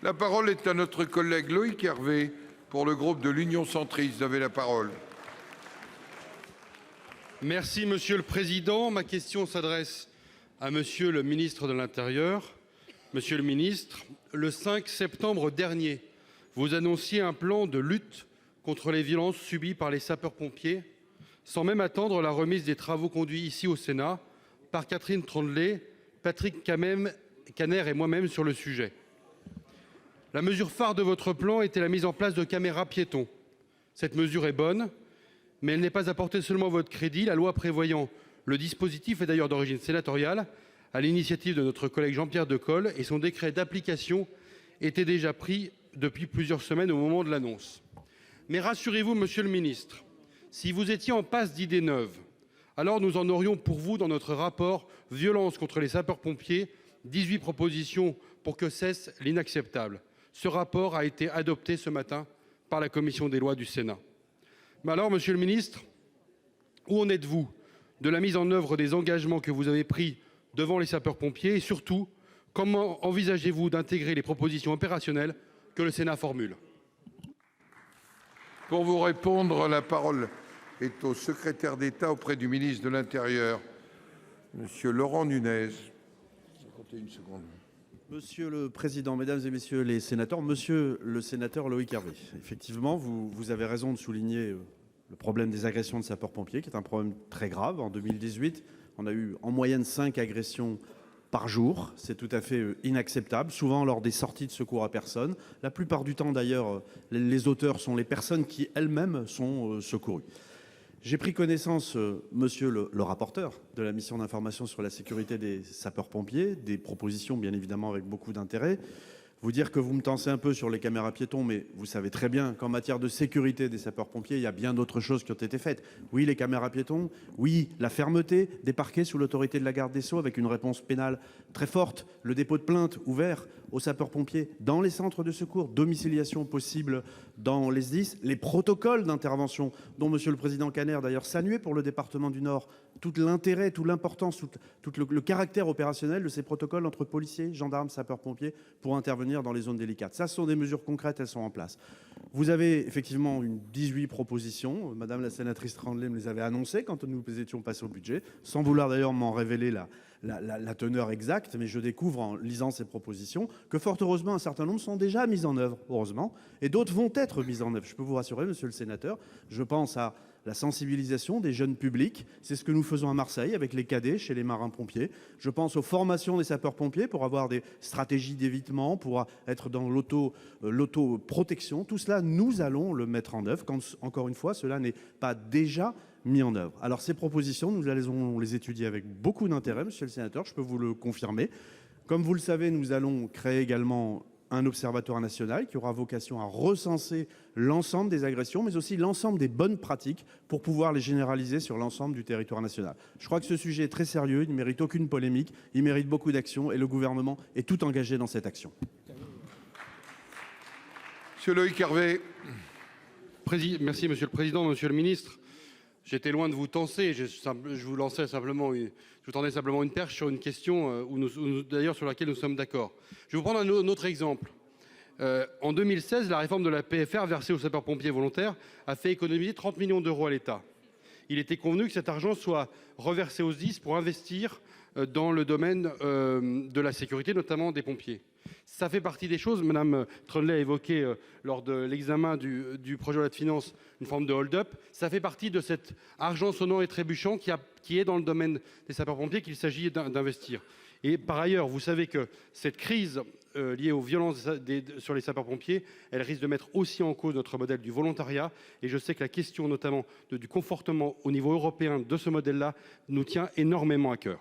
La parole est à notre collègue Loïc Hervé pour le groupe de l'Union centriste. Vous avez la parole. Merci Monsieur le Président. Ma question s'adresse à Monsieur le ministre de l'Intérieur. Monsieur le ministre, le 5 septembre dernier, vous annonciez un plan de lutte contre les violences subies par les sapeurs-pompiers, sans même attendre la remise des travaux conduits ici au Sénat par Catherine Troendlé, Patrick Kanner et moi-même sur le sujet. La mesure phare de votre plan était la mise en place de caméras piétons. Cette mesure est bonne, mais elle n'est pas apportée seulement votre crédit. La loi prévoyant le dispositif est d'ailleurs d'origine sénatoriale, à l'initiative de notre collègue Jean-Pierre Decool, et son décret d'application était déjà pris depuis plusieurs semaines au moment de l'annonce. Mais rassurez-vous, monsieur le ministre, si vous étiez en passe d'idées neuves, alors nous en aurions pour vous dans notre rapport « Violence contre les sapeurs-pompiers » 18 propositions pour que cesse l'inacceptable. Ce rapport a été adopté ce matin par la commission des lois du Sénat. Mais alors, monsieur le ministre, où en êtes-vous de la mise en œuvre des engagements que vous avez pris devant les sapeurs-pompiers et surtout, comment envisagez-vous d'intégrer les propositions opérationnelles que le Sénat formule? Pour vous répondre, la parole est au secrétaire d'État auprès du ministre de l'Intérieur, monsieur Laurent Nunez. Monsieur le Président, Mesdames et Messieurs les sénateurs, Monsieur le sénateur Loïc Hervé, effectivement, vous avez raison de souligner le problème des agressions de sapeurs-pompiers, qui est un problème très grave. En 2018, on a eu en moyenne 5 agressions par jour. C'est tout à fait inacceptable, souvent lors des sorties de secours à personne. La plupart du temps, d'ailleurs, les auteurs sont les personnes qui elles-mêmes sont secourues. J'ai pris connaissance, monsieur le rapporteur de la mission d'information sur la sécurité des sapeurs-pompiers, des propositions bien évidemment avec beaucoup d'intérêt. Vous dire que vous me tensez un peu sur les caméras piétons, mais vous savez très bien qu'en matière de sécurité des sapeurs-pompiers, il y a bien d'autres choses qui ont été faites. Oui, les caméras piétons, oui, la fermeté des parquets sous l'autorité de la garde des Sceaux avec une réponse pénale très forte, le dépôt de plainte ouvert aux sapeurs-pompiers dans les centres de secours, domiciliation possible dans les SDIS, les protocoles d'intervention dont monsieur le président Kanner d'ailleurs saluait pour le département du Nord, tout l'intérêt, toute l'importance, tout le caractère opérationnel de ces protocoles entre policiers, gendarmes, sapeurs-pompiers pour intervenir dans les zones délicates. Ça, ce sont des mesures concrètes, elles sont en place. Vous avez effectivement 18 propositions. Madame la sénatrice Troendlé me les avait annoncées quand nous étions passés au budget, sans vouloir d'ailleurs m'en révéler la teneur exacte, mais je découvre en lisant ces propositions que fort heureusement un certain nombre sont déjà mises en œuvre, heureusement, et d'autres vont être mises en œuvre. Je peux vous rassurer, monsieur le sénateur, je pense à la sensibilisation des jeunes publics. C'est ce que nous faisons à Marseille avec les cadets chez les marins-pompiers. Je pense aux formations des sapeurs-pompiers pour avoir des stratégies d'évitement, pour être dans l'auto-protection. Tout cela, nous allons le mettre en œuvre quand, encore une fois, cela n'est pas déjà mis en œuvre. Alors ces propositions, nous allons les étudier avec beaucoup d'intérêt, monsieur le sénateur, je peux vous le confirmer. Comme vous le savez, nous allons créer également un observatoire national qui aura vocation à recenser l'ensemble des agressions, mais aussi l'ensemble des bonnes pratiques pour pouvoir les généraliser sur l'ensemble du territoire national. Je crois que ce sujet est très sérieux, il ne mérite aucune polémique, il mérite beaucoup d'action et le gouvernement est tout engagé dans cette action. Monsieur Loïc Hervé. Merci Monsieur le Président, Monsieur le Ministre. J'étais loin de vous tenser, je vous tendais simplement une perche sur une question d'ailleurs sur laquelle nous sommes d'accord. Je vais vous prendre un autre exemple. En 2016, la réforme de la PFR versée aux sapeurs-pompiers volontaires a fait économiser 30 millions d'euros à l'État. Il était convenu que cet argent soit reversé aux SDIS pour investir dans le domaine de la sécurité, notamment des pompiers. Ça fait partie des choses, Mme Troendlé a évoqué lors de l'examen du projet de loi de finances une forme de hold-up. Ça fait partie de cet argent sonnant et trébuchant qui est dans le domaine des sapeurs-pompiers qu'il s'agit d'investir. Et par ailleurs, vous savez que cette crise liée aux violences sur les sapeurs-pompiers, elle risque de mettre aussi en cause notre modèle du volontariat. Et je sais que la question notamment du confortement au niveau européen de ce modèle-là nous tient énormément à cœur.